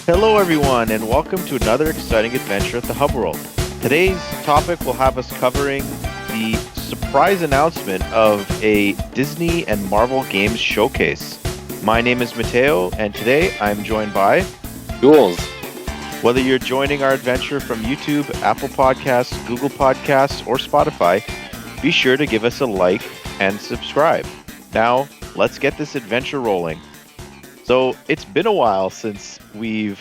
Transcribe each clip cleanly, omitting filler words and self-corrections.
Hello, everyone, and welcome to another exciting adventure at the Hub World. Today's topic will have us covering the surprise announcement of a Disney and Marvel Games showcase. My name is Matteo, and today I'm joined by Gules. Whether you're joining our adventure from YouTube, Apple Podcasts, Google Podcasts, or Spotify, be sure to give us a like and subscribe. Now, let's get this adventure rolling. So it's been a while since we've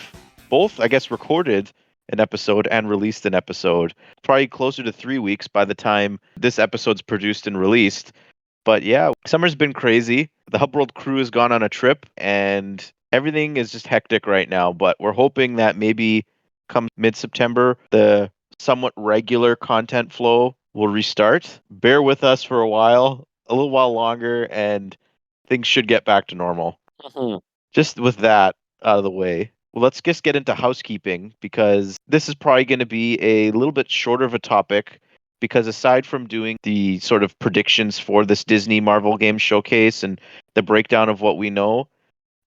both, I guess, recorded an episode and released an episode. Probably closer to 3 weeks by the time this episode's produced and released. But yeah, summer's been crazy. The Hub World crew has gone on a trip and everything is just hectic right now. But we're hoping that maybe come mid-September, the somewhat regular content flow will restart. Bear with us for a little while longer, and things should get back to normal. Just with that out of the way, well, let's just get into housekeeping because this is probably going to be a little bit shorter of a topic because aside from doing the sort of predictions for this Disney Marvel game showcase and the breakdown of what we know,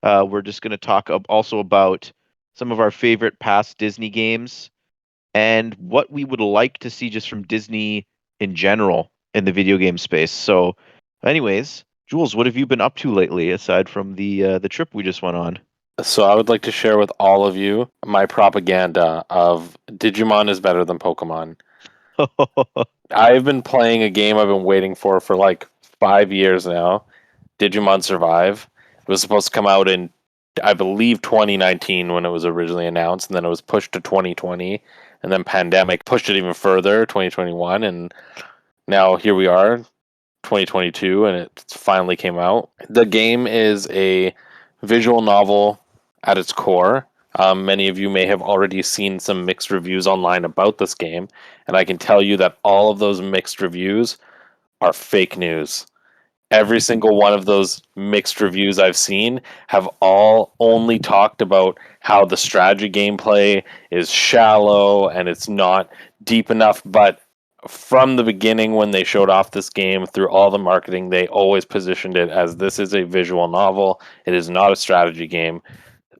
we're just going to talk also about some of our favorite past Disney games and what we would like to see just from Disney in general in the video game space. So, anyways, Jules, what have you been up to lately aside from the trip we just went on? So I would like to share with all of you my propaganda of Digimon is better than Pokemon. I've been playing a game I've been waiting for like 5 years now, Digimon Survive. It was supposed to come out in, I believe, 2019 when it was originally announced, and then it was pushed to 2020, and then pandemic pushed it even further, 2021, and now here we are, 2022, and it finally came out. The game is a visual novel at its core. Many of you may have already seen some mixed reviews online about this game, and I can tell you that all of those mixed reviews are fake news. Every single one of those mixed reviews I've seen have all only talked about how the strategy gameplay is shallow and it's not deep enough, but from the beginning when they showed off this game through all the marketing, they always positioned it as this is a visual novel. It is not a strategy game,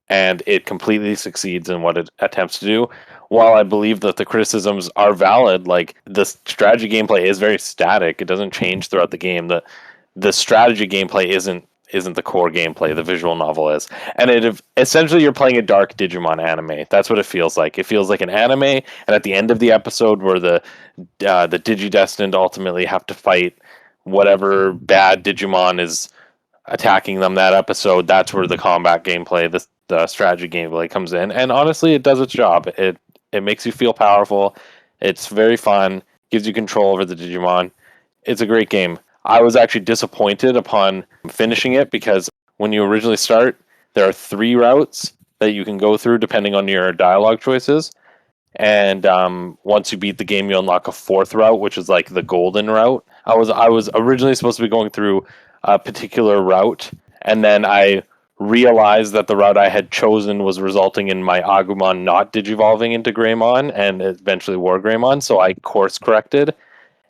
and it completely succeeds in what it attempts to do. While I believe that the criticisms are valid, like the strategy gameplay is very static. It doesn't change throughout the game. The strategy gameplay isn't the core gameplay. The visual novel is, and essentially you're playing a dark Digimon anime. That's what it feels like. It feels like an anime, and at the end of the episode, where the Digidestined ultimately have to fight whatever bad Digimon is attacking them that episode. That's where the combat gameplay, the strategy gameplay comes in, and honestly, it does its job. It makes you feel powerful. It's very fun. Gives you control over the Digimon. It's a great game. I was actually disappointed upon finishing it because when you originally start, there are 3 routes that you can go through depending on your dialogue choices. And once you beat the game, you unlock a 4th route, which is like the golden route. I was originally supposed to be going through a particular route, and then I realized that the route I had chosen was resulting in my Agumon not digivolving into Greymon and eventually War Greymon. So I course corrected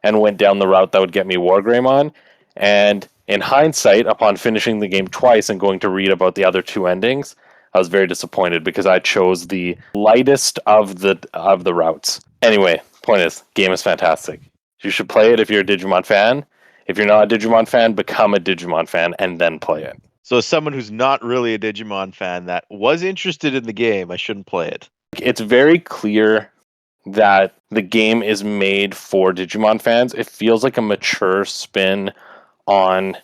and went down the route that would get me War Greymon. And in hindsight, upon finishing the game twice and going to read about the other 2 endings, I was very disappointed because I chose the lightest of the routes. Anyway, point is, game is fantastic. You should play it if you're a Digimon fan. If you're not a Digimon fan, become a Digimon fan and then play it. So, as someone who's not really a Digimon fan that was interested in the game, I shouldn't play it. It's very clear that the game is made for Digimon fans. It feels like a mature spin on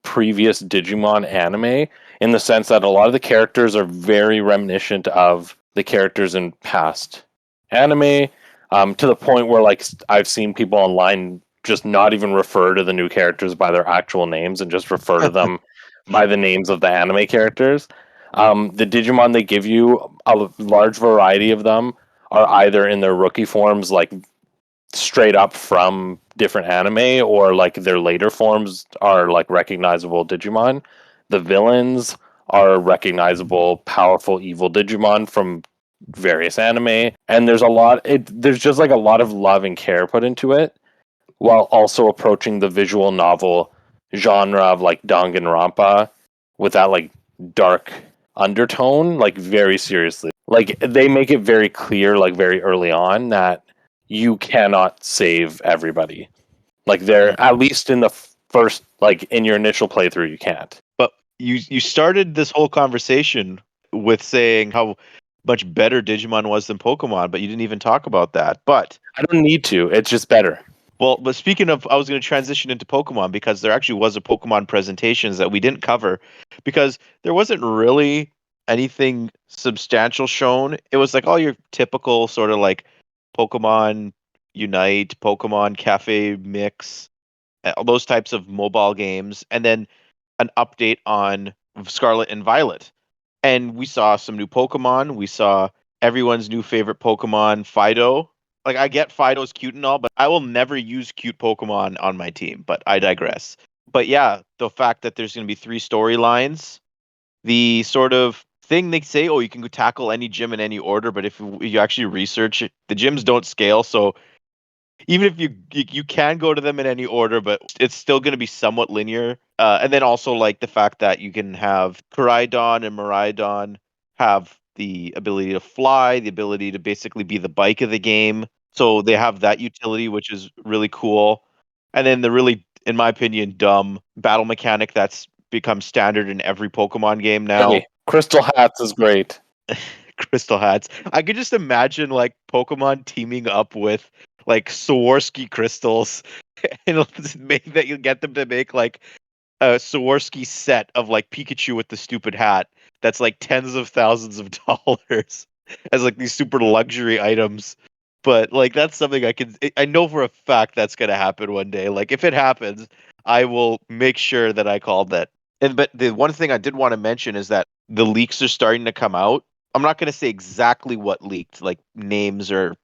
previous Digimon anime in the sense that a lot of the characters are very reminiscent of the characters in past anime, to the point where like I've seen people online just not even refer to the new characters by their actual names and just refer to them by the names of the anime characters. The Digimon they give you, a large variety of them are either in their rookie forms, like straight up from different anime, or like their later forms are like recognizable Digimon. The villains are recognizable, powerful, evil Digimon from various anime, and there's just like a lot of love and care put into it, while also approaching the visual novel genre of like Danganronpa with that like dark undertone, like, very seriously. Like, they make it very clear, like, very early on that you cannot save everybody. Like, they're at least in the first, like, in your initial playthrough, you can't. But you started this whole conversation with saying how much better Digimon was than Pokemon, but you didn't even talk about that. But I don't need to. It's just better. well, but speaking of, I was going to transition into Pokemon because there actually was a Pokemon presentations that we didn't cover because there wasn't really anything substantial shown. It was like all your typical sort of like Pokemon Unite, Pokemon Cafe Mix, all those types of mobile games, and then an update on Scarlet and Violet. And we saw some new Pokemon. We saw everyone's new favorite Pokemon, Fido. Like, I get Fido's cute and all, but I will never use cute Pokemon on my team. But I digress. But yeah, the fact that there's going to be 3 storylines, the sort of thing they say, oh, you can go tackle any gym in any order, but if you actually research it, the gyms don't scale. So even if you can go to them in any order, but it's still going to be somewhat linear. And then also like the fact that you can have Koraidon and Miraidon have the ability to fly, the ability to basically be the bike of the game. So they have that utility, which is really cool. And then the really, in my opinion, dumb battle mechanic that's become standard in every Pokemon game now. Hey, Crystal Hats is great. Crystal Hats. I could just imagine like Pokemon teaming up with like Swarovski crystals and make that you get them to make like a Swarovski set of like Pikachu with the stupid hat that's like tens of thousands of dollars as like these super luxury items. But like that's something I know for a fact that's gonna happen one day. Like if it happens, I will make sure that I called that. And but the one thing I did want to mention is that the leaks are starting to come out. I'm not going to say exactly what leaked, like names or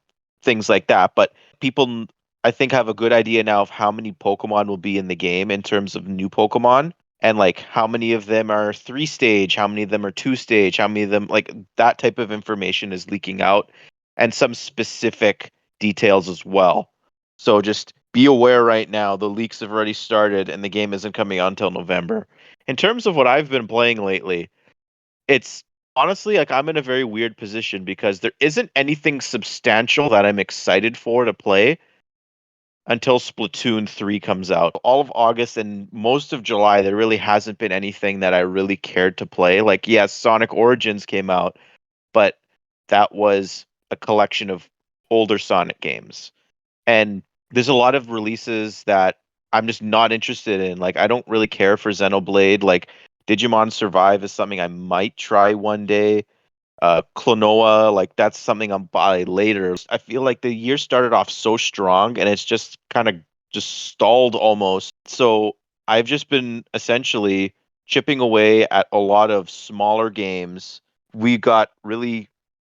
things like that, but people I think have a good idea now of how many Pokemon will be in the game in terms of new Pokemon and like how many of them are 3 stage, how many of them are 2 stage, how many of them like that type of information is leaking out and some specific details as well. So just be aware right now the leaks have already started and the game isn't coming out until November. In terms of what I've been playing lately, it's honestly like I'm in a very weird position because there isn't anything substantial that I'm excited for to play until Splatoon 3 comes out. All of August and most of July, there really hasn't been anything that I really cared to play. Like, yes, Sonic Origins came out, but that was a collection of older Sonic games. And there's a lot of releases that I'm just not interested in. Like, I don't really care for Xenoblade. Like, Digimon Survive is something I might try one day. Klonoa, like that's something I'm buy later. I feel like the year started off so strong and it's just kind of just stalled almost. So I've just been essentially chipping away at a lot of smaller games. We got really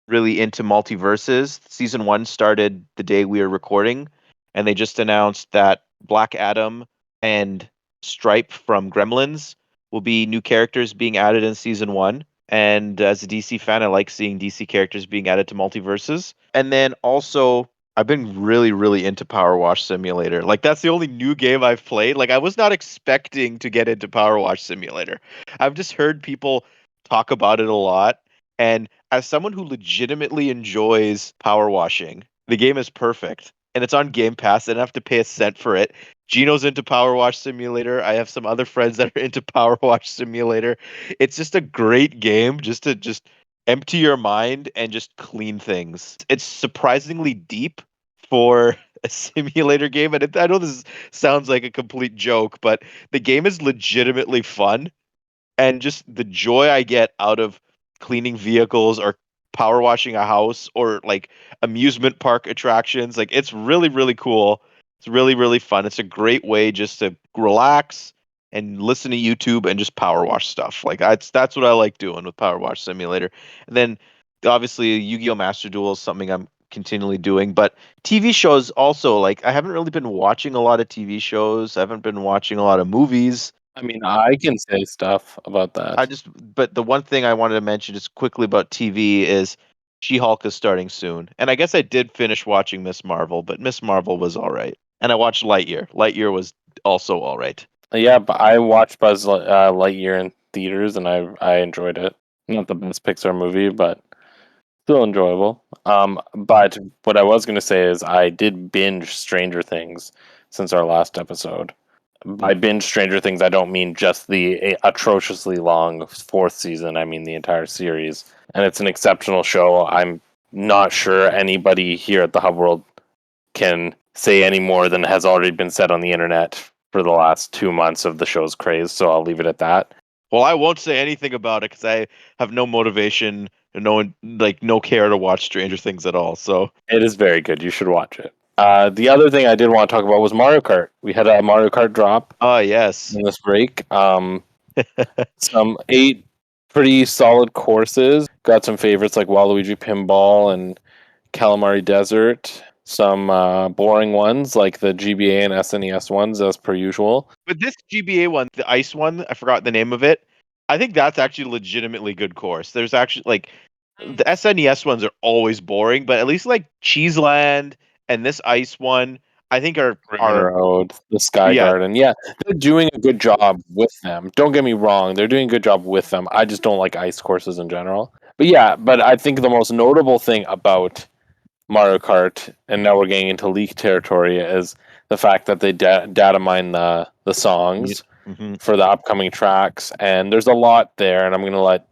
into multiverses. Season 1 started the day we were recording, and they just announced that Black Adam and Stripe from Gremlins will be new characters being added in season 1. And as a DC fan, I like seeing DC characters being added to multiverses. And then also, I've been really into Power Wash Simulator. Like, that's the only new game I've played. Like, I was not expecting to get into Power Wash Simulator. I've just heard people talk about it a lot. And as someone who legitimately enjoys power washing, the game is perfect. And it's on Game Pass. I don't have to pay a cent for it. Gino's into Power Wash Simulator. I have some other friends that are into Power Wash Simulator. It's just a great game just to just empty your mind and just clean things. It's surprisingly deep for a simulator game. And I know this sounds like a complete joke, but the game is legitimately fun. And just the joy I get out of cleaning vehicles or power washing a house or like amusement park attractions, like it's really cool. It's really fun. It's a great way just to relax and listen to YouTube and just power wash stuff. Like that's what I like doing with Power Wash Simulator. And then obviously Yu-Gi-Oh! Master Duel is something I'm continually doing, but TV shows also, like I haven't really been watching a lot of TV shows. I haven't been watching a lot of movies. I mean, I can say stuff about that. But the one thing I wanted to mention just quickly about TV is She-Hulk is starting soon. And I guess I did finish watching Miss Marvel, but Miss Marvel was all right. And I watched Lightyear. Lightyear was also all right. Yeah, but I watched Lightyear in theaters and I enjoyed it. Not the best Pixar movie, but still enjoyable. But what I was going to say is I did binge Stranger Things since our last episode. By binge Stranger Things, I don't mean just the atrociously long fourth season. I mean the entire series. And it's an exceptional show. I'm not sure anybody here at the Hub World can say any more than has already been said on the internet for the last 2 months of the show's craze, so I'll leave it at that. Well, I won't say anything about it because I have no motivation and no care to watch Stranger Things at all. So It is very good. You should watch it. The other thing I did want to talk about was Mario Kart. We had a Mario Kart drop yes. in this break. Some 8 pretty solid courses. Got some favorites like Waluigi Pinball and Calamari Desert. Some boring ones like the GBA and SNES ones, as per usual. But this GBA one, the ice one, I forgot the name of it. I think that's actually legitimately good course. There's actually like the SNES ones are always boring, but at least like Cheeseland and this ice one, I think Ring are Road, the Sky yeah. Garden. Yeah, they're doing a good job with them. Don't get me wrong, they're doing a good job with them. I just don't like ice courses in general. But yeah, but I think the most notable thing about Mario Kart, and now we're getting into leak territory, is the fact that they data mine the songs Mm-hmm. for the upcoming tracks, and there's a lot there, and I'm going to let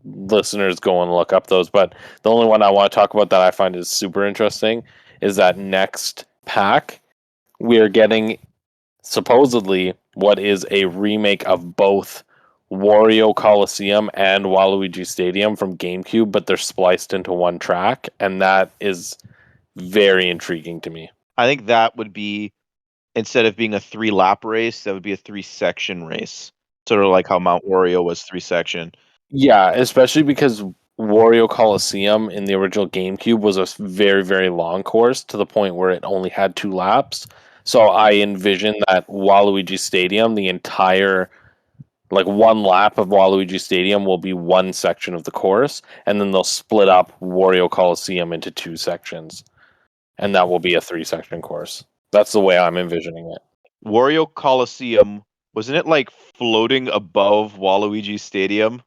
listeners go and look up those. But the only one I want to talk about that I find is super interesting is that next pack we're getting supposedly what is a remake of both Wario Coliseum and Waluigi Stadium from GameCube, but they're spliced into one track, and that is very intriguing to me. I think that would be, instead of being a 3-lap race, that would be a 3-section race. Sort of like how Mount Wario was 3-section. Yeah, especially because Wario Coliseum in the original GameCube was a very, very long course to the point where it only had 2 laps. So I envision that Waluigi Stadium, the entire like one lap of Waluigi Stadium will be one section of the course, and then they'll split up Wario Coliseum into 2 sections, and that will be a 3-section course. That's the way I'm envisioning it. Wario Coliseum, wasn't it like floating above Waluigi Stadium?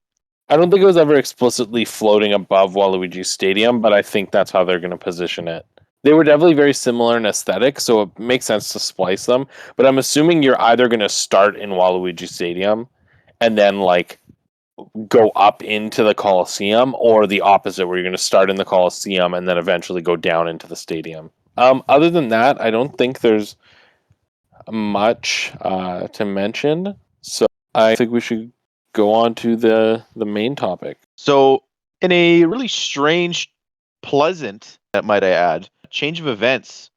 I don't think it was ever explicitly floating above Waluigi Stadium, but I think that's how they're going to position it. They were definitely very similar in aesthetic, so it makes sense to splice them. But I'm assuming you're either going to start in Waluigi Stadium and then like go up into the Coliseum, or the opposite, where you're going to start in the Coliseum and then eventually go down into the stadium. Other than that, I don't think there's much to mention. So I think we should go on to the main topic. So, in a really strange, pleasant, might I add, change of events,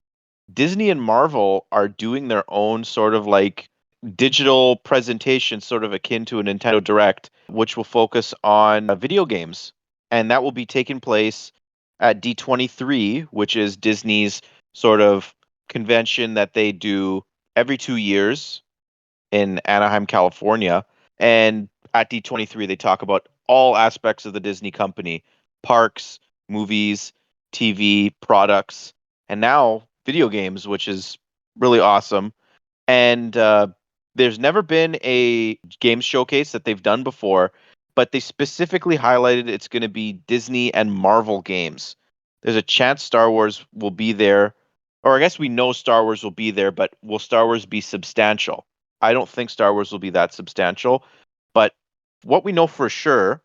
Disney and Marvel are doing their own sort of like digital presentation, sort of akin to a Nintendo Direct, which will focus on video games. And that will be taking place at D23, which is Disney's sort of convention that they do every 2 years in Anaheim, California. And at D23, they talk about all aspects of the Disney company: parks, movies, TV, products, and now video games, which is really awesome. And there's never been a games showcase that they've done before, but they specifically highlighted it's going to be Disney and Marvel games. There's a chance Star Wars will be there, or I guess we know Star Wars will be there, but will Star Wars be substantial? I don't think Star Wars will be that substantial, but what we know for sure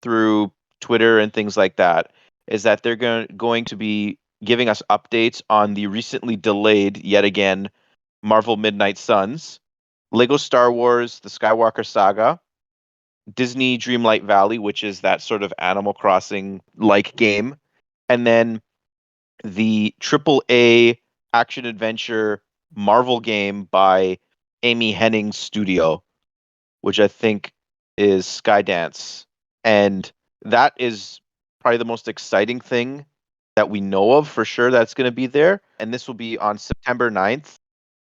through Twitter and things like that is that they're going to be giving us updates on the recently delayed, yet again, Marvel Midnight Suns, Lego Star Wars, the Skywalker Saga, Disney Dreamlight Valley, which is that sort of Animal Crossing like game, and then the AAA action adventure Marvel game by Amy Hennig's studio, which I think is Skydance. And that is probably the most exciting thing that we know of for sure that's going to be there. And this will be on September 9th.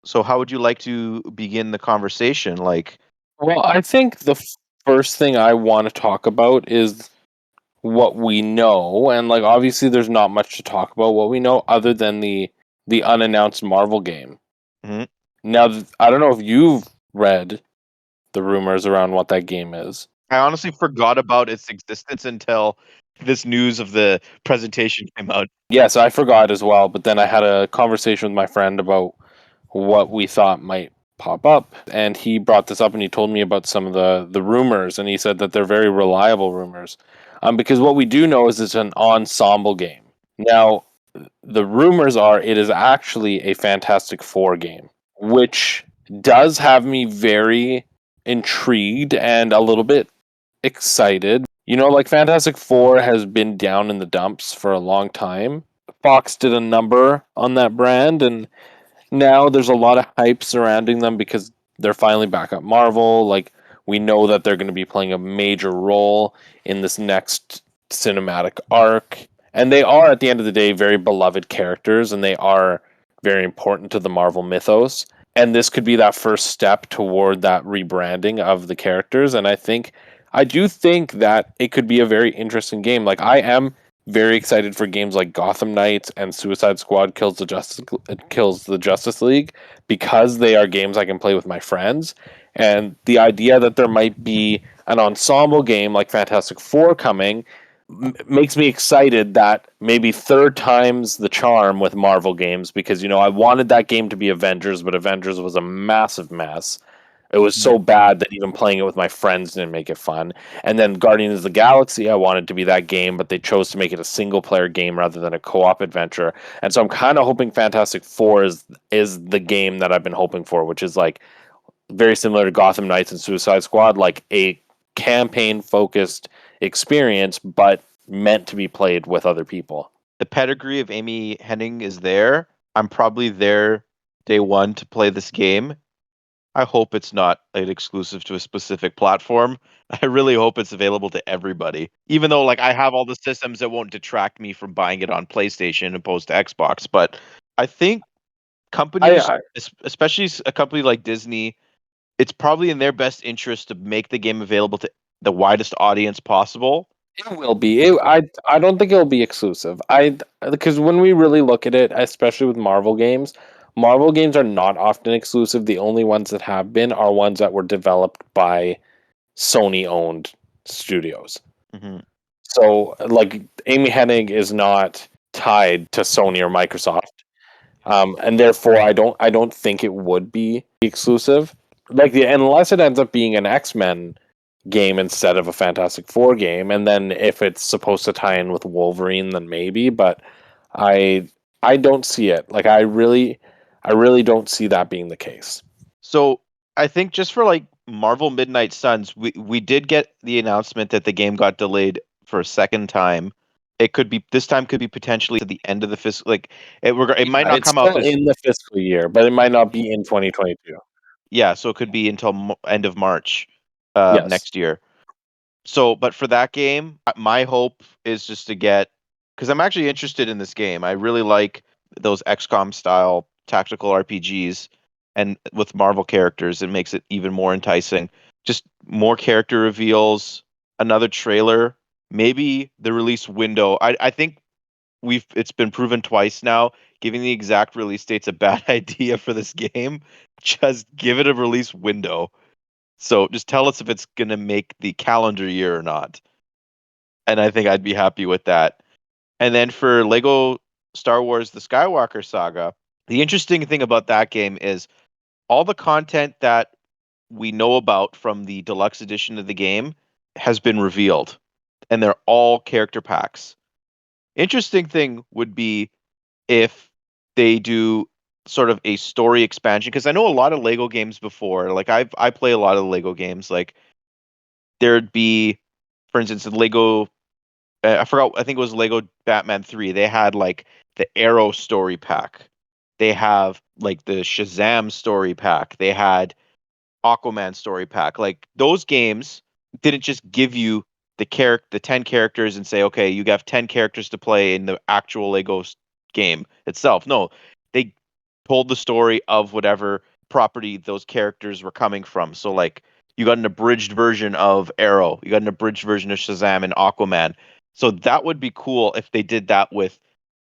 So how would you like to begin the conversation? Like, Well, I think the first thing I want to talk about is what we know, and like obviously there's not much to talk about what we know other than the unannounced Marvel game. mhm. Now, I don't know if you've read the rumors around what that game is. I honestly forgot about its existence until this news of the presentation came out. Yes, I forgot as well, but then I had a conversation with my friend about what we thought might pop up, and he brought this up and he told me about some of the rumors, and he said that they're very reliable rumors. Because what we do know is it's an ensemble game. Now, the rumors are it is actually a Fantastic Four game, which does have me very intrigued and a little bit excited. You know, like Fantastic Four has been down in the dumps for a long time. Fox did a number on that brand, and now there's a lot of hype surrounding them because they're finally back at Marvel. Like, we know that they're going to be playing a major role in this next cinematic arc. And they are, at the end of the day, very beloved characters, and they are very important to the Marvel mythos. And this could be that first step toward that rebranding of the characters. And I do think that it could be a very interesting game. Like, I am very excited for games like Gotham Knights and Suicide Squad kills the Justice League because they are games I can play with my friends. And the idea that there might be an ensemble game like Fantastic Four coming makes me excited that maybe third time's the charm with Marvel games, because I wanted that game to be Avengers, but Avengers was a massive mess. It was so bad that even playing it with my friends didn't make it fun. And then Guardians of the Galaxy, I wanted to be that game, but they chose to make it a single player game rather than a co-op adventure. And so I'm kind of hoping Fantastic Four is the game that I've been hoping for, which is like very similar to Gotham Knights and Suicide Squad, like a campaign focused experience, but meant to be played with other people. The pedigree of Amy Hennig is there. I'm probably there day one to play this game. I hope it's not an exclusive to a specific platform. I really hope it's available to everybody. Even though like I have all the systems, that won't detract me from buying it on PlayStation opposed to Xbox. But I think companies, especially a company like Disney, it's probably in their best interest to make the game available to the widest audience possible. It will be. I don't think it'll be exclusive. Because when we really look at it, especially with Marvel games are not often exclusive. The only ones that have been are ones that were developed by Sony owned studios. Mm-hmm. So like Amy Hennig is not tied to Sony or Microsoft. And therefore I don't think it would be exclusive. Unless it ends up being an X-Men game instead of a Fantastic Four game, and then if it's supposed to tie in with Wolverine, then maybe. But I I don't see it. Like I really don't see that being the case. So I think just for like Marvel Midnight Suns, we did get the announcement that the game got delayed for a second time. It could be this time could be potentially to the end of the fiscal. Like it might not It's come out still this. in the fiscal year, but it might not be in 2022. Yeah, so it could be until end of March Yes. next year. So, but for that game, my hope is just to get, because I'm actually interested in this game. I really like those XCOM style tactical RPGs, and with Marvel characters, it makes it even more enticing. Just more character reveals, another trailer, maybe the release window. I think it's been proven twice now. Giving the exact release date's a bad idea for this game. Just give it a release window. So just tell us if it's going to make the calendar year or not. And I think I'd be happy with that. And then for Lego Star Wars The Skywalker Saga, the interesting thing about that game is all the content that we know about from the deluxe edition of the game has been revealed, and they're all character packs. Interesting thing would be if they do sort of a story expansion, because I know a lot of Lego games before. Like I play a lot of the Lego games. Like there'd be, for instance, the Lego. I forgot. I think it was Lego Batman 3. They had like the Arrow story pack. They have like the Shazam story pack. They had Aquaman story pack. Like those games didn't just give you the 10 characters and say, okay, you have 10 characters to play in the actual Lego game itself. No, they told the story of whatever property those characters were coming from. So like you got an abridged version of Arrow, you got an abridged version of Shazam and Aquaman. So that would be cool if they did that with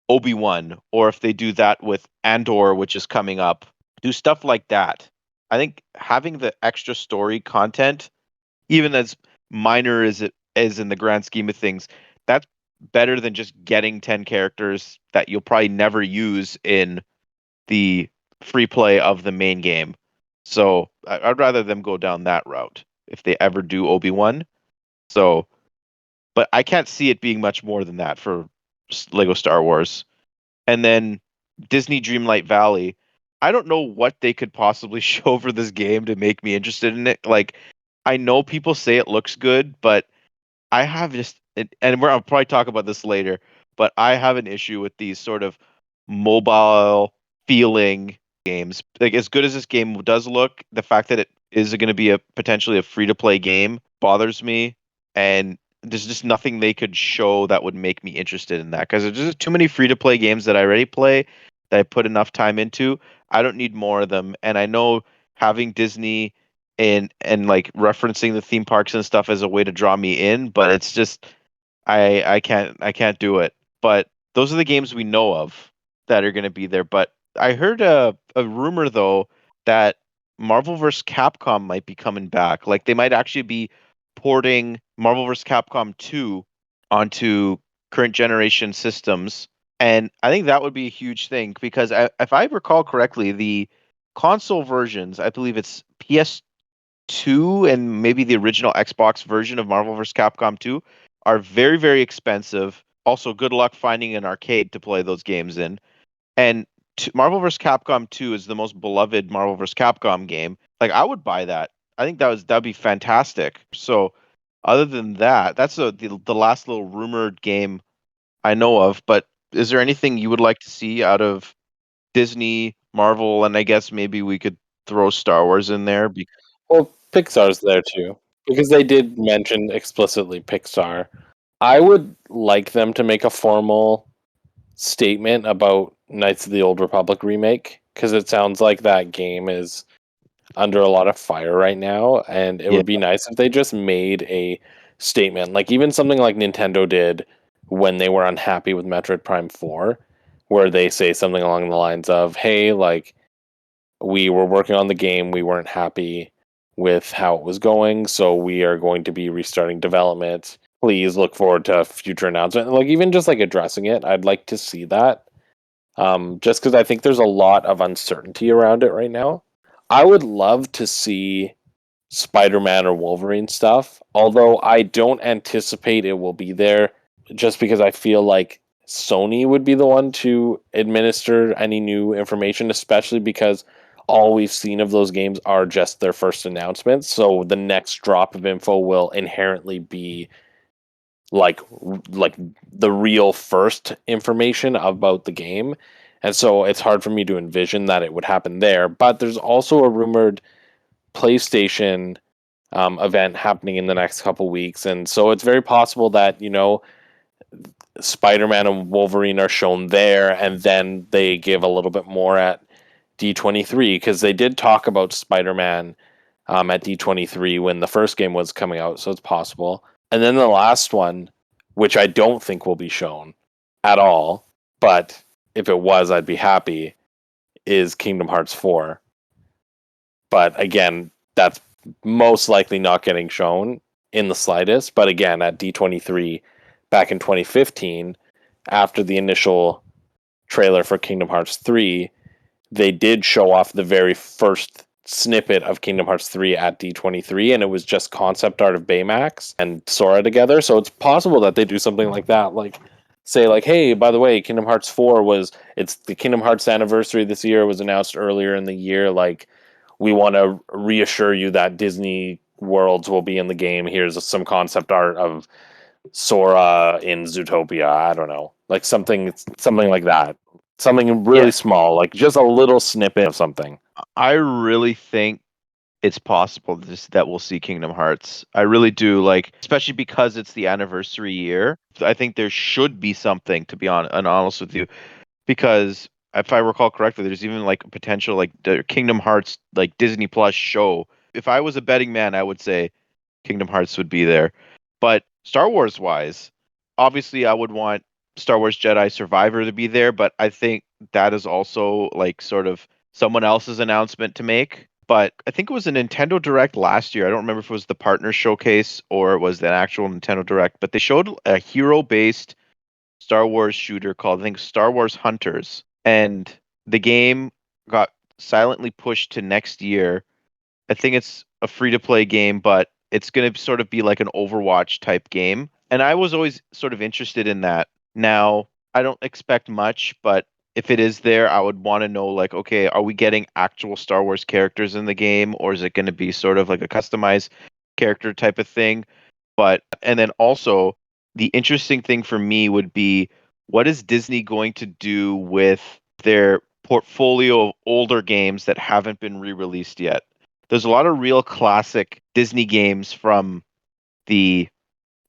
Obi-Wan, or if they do that with Andor, which is coming up. Do stuff like that. I think having the extra story content, even as minor as it is in the grand scheme of things, that's better than just getting 10 characters that you'll probably never use in the free play of the main game. So I'd rather them go down that route if they ever do Obi-Wan. So, but I can't see it being much more than that for Lego Star Wars. And then Disney Dreamlight Valley. I don't know what they could possibly show for this game to make me interested in it. Like, I know people say it looks good, but I have just, and I'll probably talk about this later, but I have an issue with these sort of mobile feeling games. Like, as good as this game does look, the fact that it is going to be a potentially a free to play game bothers me. And there's just nothing they could show that would make me interested in that, because there's just too many free to play games that I already play that I put enough time into. I don't need more of them. And I know having Disney and like referencing the theme parks and stuff as a way to draw me in, but it's just I can't do it. But those are the games we know of that are going to be there. But I heard a rumor though that Marvel vs. Capcom might be coming back. Like they might actually be porting Marvel vs. Capcom 2 onto current generation systems. And I think that would be a huge thing because if I recall correctly, the console versions, I believe it's PS2 and maybe the original Xbox version of Marvel vs. Capcom 2 are very, very expensive. Also, good luck finding an arcade to play those games in. And Marvel vs. Capcom 2 is the most beloved Marvel vs. Capcom game. Like I would buy that. I think that'd be fantastic. So, other than that, that's the last little rumored game I know of. But is there anything you would like to see out of Disney, Marvel, and I guess maybe we could throw Star Wars in there? Well, Pixar's there too because they did mention explicitly Pixar. I would like them to make a formal statement about Knights of the Old Republic remake because it sounds like that game is under a lot of fire right now, and it Yeah. would be nice if they just made a statement, like even something like Nintendo did when they were unhappy with Metroid Prime 4, where they say something along the lines of, "Hey, like we were working on the game, we weren't happy with how it was going, so we are going to be restarting development. Please look forward to a future announcement." Like even just like addressing it, I'd like to see that. Just because I think there's a lot of uncertainty around it right now. I would love to see Spider-Man or Wolverine stuff, although I don't anticipate it will be there just because I feel like Sony would be the one to administer any new information, especially because all we've seen of those games are just their first announcements. So the next drop of info will inherently be like like the real first information about the game. And so it's hard for me to envision that it would happen there. But there's also a rumored PlayStation event happening in the next couple weeks, and so it's very possible that Spider-Man and Wolverine are shown there, and then they give a little bit more at D23 because they did talk about Spider-Man at D23 when the first game was coming out, so it's possible. And then the last one, which I don't think will be shown at all, but if it was, I'd be happy, is Kingdom Hearts 4. But again, that's most likely not getting shown in the slightest. But again, at D23 back in 2015, after the initial trailer for Kingdom Hearts 3, they did show off the very first snippet of Kingdom Hearts 3 at D23, and it was just concept art of Baymax and Sora together. So it's possible that they do something like that, like say like, hey, by the way, Kingdom Hearts 4 it's the Kingdom Hearts anniversary this year, was announced earlier in the year, like we want to reassure you that Disney worlds will be in the game. Here's some concept art of Sora in Zootopia. I don't know, like something like that. Something really Yeah, small, like just a little snippet of something. I really think it's possible that we'll see Kingdom Hearts. I really do, like, especially because it's the anniversary year. I think there should be something, to be honest with you, because if I recall correctly, there's even like a potential like the Kingdom Hearts like Disney Plus show. If I was a betting man, I would say Kingdom Hearts would be there. But Star Wars wise, obviously I would want Star Wars Jedi Survivor to be there, but I think that is also like sort of someone else's announcement to make. but I think it was a Nintendo Direct last year. I don't remember if it was the partner showcase or it was the actual Nintendo Direct, but they showed a hero-based Star Wars shooter called, I think, Star Wars Hunters. And the game got silently pushed to next year. I think it's a free-to-play game, but it's going to sort of be like an Overwatch type game. And I was always sort of interested in that. Now, I don't expect much, but if it is there, I would want to know, like, okay, are we getting actual Star Wars characters in the game, or is it going to be sort of like a customized character type of thing? But and then also the interesting thing for me would be, what is Disney going to do with their portfolio of older games that haven't been re-released yet? There's a lot of real classic Disney games from the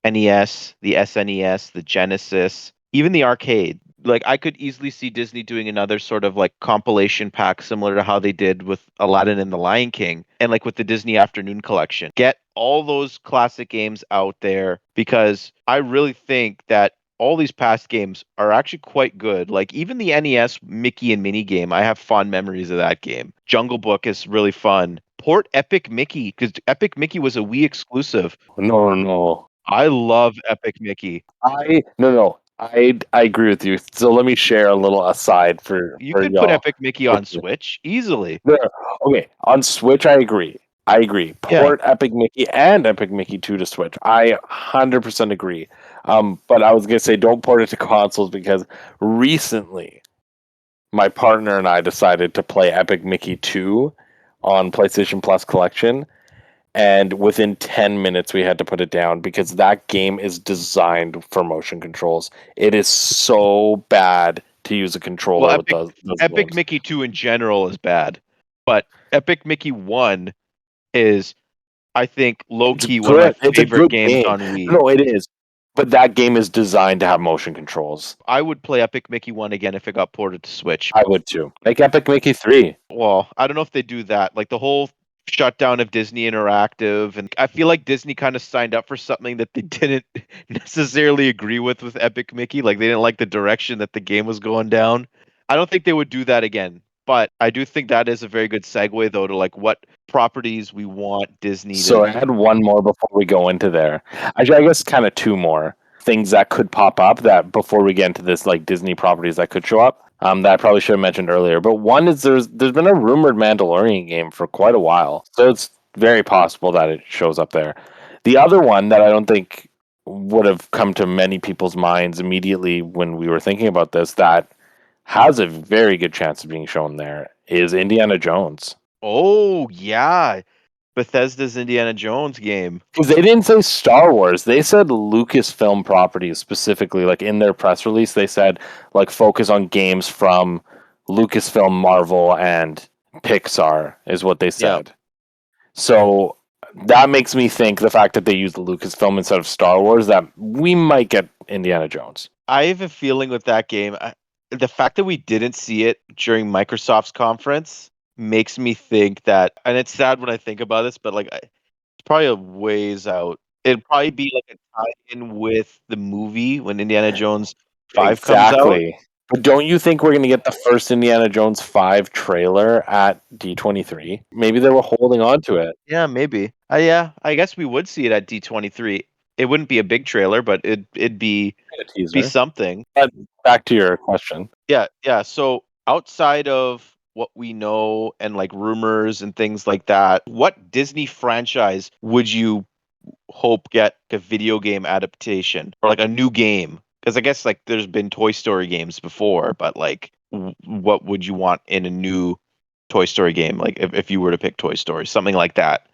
NES, the SNES, the Genesis, even the arcade. Like I could easily see Disney doing another sort of like compilation pack similar to how they did with Aladdin and the Lion King and like with the Disney Afternoon collection. Get all those classic games out there because I really think that all these past games are actually quite good. Like even the NES Mickey and Minnie game, I have fond memories of that game. Jungle Book is really fun. Port Epic Mickey because Epic Mickey was a Wii exclusive. No, no. I love Epic Mickey. I agree with you. So let me share a little aside You for could put y'all. Epic Mickey on Switch easily. No, okay, on Switch, I agree. I agree. Yeah. Port Epic Mickey and Epic Mickey 2 to Switch. I 100% agree. But I was gonna say don't port it to consoles because recently my partner and I decided to play Epic Mickey 2 on PlayStation Plus Collection, and within 10 minutes we had to put it down because that game is designed for motion controls. It is so bad to use a Well, controller with those Epic games. Mickey 2 in general is bad, but Epic Mickey 1 is, I think, low It's key one of my good. It's a favorite good games game. on Wii. No, it is. But that game is designed to have motion controls. I would play Epic Mickey 1 again if it got ported to Switch. I would too. Like Epic Mickey 3. Well, I don't know if they do that. Like the whole shutdown of Disney Interactive, and I feel like Disney kind of signed up for something that they didn't necessarily agree with Epic Mickey. Like they didn't like the direction that the game was going down. I don't think they would do that again. But I do think that is a very good segue though to like what properties we want Disney So to. I had one more before we go into there. Actually, I guess kind of two more things that could pop up that before we get into this, like Disney properties that could show up. That I probably should have mentioned earlier. But one is there's been a rumored Mandalorian game for quite a while, so it's very possible that it shows up there. The other one that I don't think would have come to many people's minds immediately when we were thinking about this that has a very good chance of being shown there is Indiana Jones. Oh yeah, Bethesda's Indiana Jones game. Because they didn't say Star Wars, they said Lucasfilm properties specifically. Like in their press release, they said like focus on games from Lucasfilm, Marvel, and Pixar is what they Yeah. said. So that makes me think the fact that they used Lucasfilm instead of Star Wars that we might get Indiana Jones. I have a feeling with that game, the fact that we didn't see it during Microsoft's conference makes me think that, and it's sad when I think about this, but like it's probably a ways out. It'd probably be like a tie-in with the movie when Indiana Jones 5 comes out. Exactly. But don't you think we're going to get the first Indiana Jones 5 trailer at D23? Maybe they were holding on to it. Yeah, maybe. Yeah, I guess we would see it at D23. It wouldn't be a big trailer, but it'd A be teaser. something. But back to your question. Yeah, yeah. So outside of what we know and like rumors and things like that, what Disney franchise would you hope get a video game adaptation or like a new game? Because I guess like there's been Toy Story games before, but like what would you want in a new Toy Story game? Like if you were to pick Toy Story, something like that.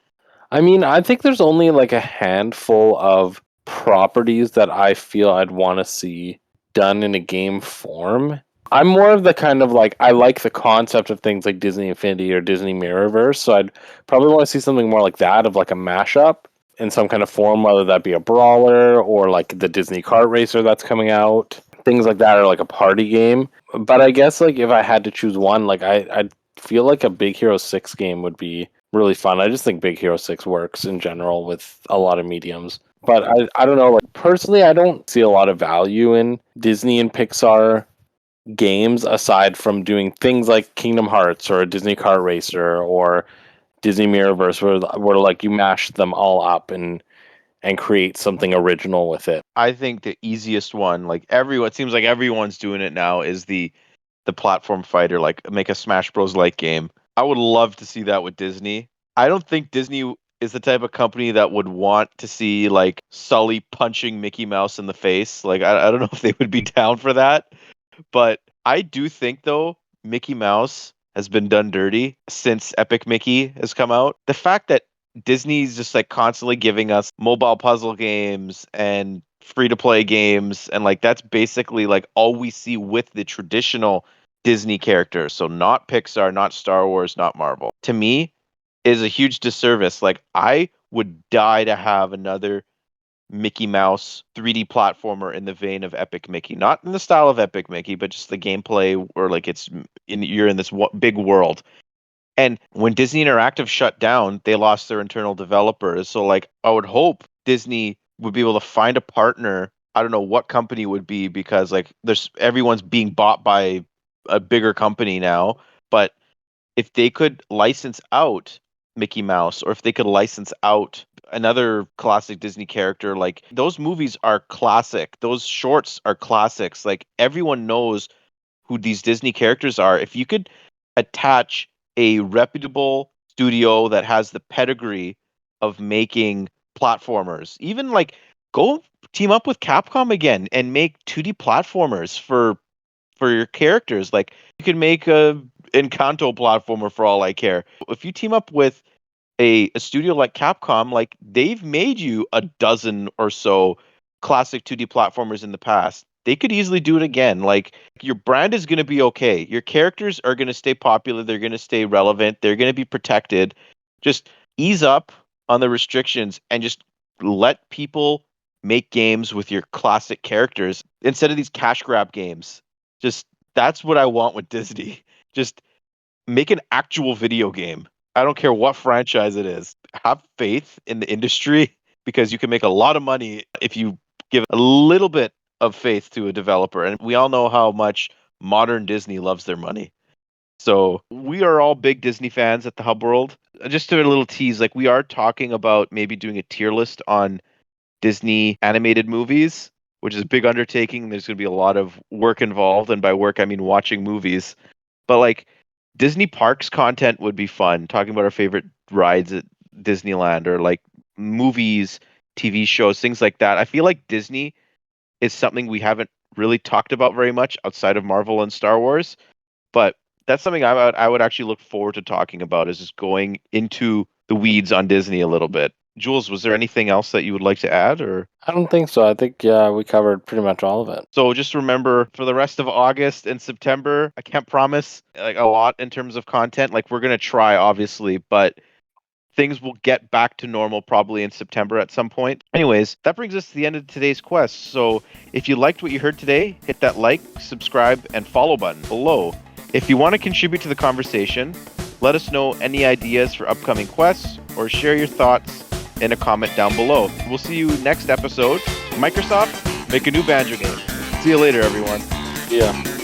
I mean, I think there's only like a handful of properties that I feel I'd want to see done in a game form. I'm more of the kind of like I like the concept of things like Disney Infinity or Disney Mirrorverse, so I'd probably want to see something more like that of like a mashup in some kind of form, whether that be a brawler or like the Disney Kart Racer that's coming out, things like that, or like a party game. But I guess like if I had to choose one, like I'd feel like a Big Hero 6 game would be really fun. I just think Big Hero 6 works in general with a lot of mediums. But I don't know, like personally I don't see a lot of value in Disney and Pixar games aside from doing things like Kingdom Hearts or a Disney Kart Racer or Disney Mirrorverse where like you mash them all up and create something original with it. I think the easiest one, like it seems like everyone's doing it now, is the platform fighter, like make a Smash Bros. Like game. I would love to see that with Disney. I don't think Disney is the type of company that would want to see like Sully punching Mickey Mouse in the face. Like I don't know if they would be down for that. But I do think though Mickey Mouse has been done dirty since Epic Mickey has come out. The fact that Disney's just like constantly giving us mobile puzzle games and free to play games, and like that's basically like all we see with the traditional Disney characters. So not Pixar, not Star Wars, not Marvel. To me, is a huge disservice. Like I would die to have another Mickey Mouse 3D platformer in the vein of Epic Mickey, not in the style of Epic Mickey, but just the gameplay, or like you're in this big world. And when Disney Interactive shut down, they lost their internal developers. So like I would hope Disney would be able to find a partner. I don't know what company would be, because like everyone's being bought by a bigger company now, but if they could license out Mickey Mouse, or if they could license out another classic Disney character, like those movies are classic. Those shorts are classics. Like everyone knows who these Disney characters are. If you could attach a reputable studio that has the pedigree of making platformers, even like go team up with Capcom again and make 2D platformers for your characters. Like you can make a Encanto platformer for all I care. If you team up with a studio like Capcom, like they've made you a dozen or so classic 2D platformers in the past. They could easily do it again. Like your brand is going to be okay. Your characters are going to stay popular. They're going to stay relevant. They're going to be protected. Just ease up on the restrictions and just let people make games with your classic characters instead of these cash grab games. Just that's what I want with Disney. Just make an actual video game. I don't care what franchise it is. Have faith in the industry, because you can make a lot of money if you give a little bit of faith to a developer. And we all know how much modern Disney loves their money. So we are all big Disney fans at the Hub World. Just to a little tease, like we are talking about maybe doing a tier list on Disney animated movies, which is a big undertaking. There's going to be a lot of work involved. And by work, I mean watching movies. But like Disney parks content would be fun. Talking about our favorite rides at Disneyland, or like movies, TV shows, things like that. I feel like Disney is something we haven't really talked about very much outside of Marvel and Star Wars. But that's something I would actually look forward to talking about, is just going into the weeds on Disney a little bit. Jules, was there anything else that you would like to add, or? I don't think so. I think we covered pretty much all of it. So just remember, for the rest of August and September, I can't promise like a lot in terms of content. Like we're going to try, obviously, but things will get back to normal probably in September at some point. Anyways, that brings us to the end of today's quest. So if you liked what you heard today, hit that like, subscribe, and follow button below. If you want to contribute to the conversation, let us know any ideas for upcoming quests, or share your thoughts in a comment down below. We'll see you next episode. Microsoft, make a new Banjo game. See you later, everyone. Yeah.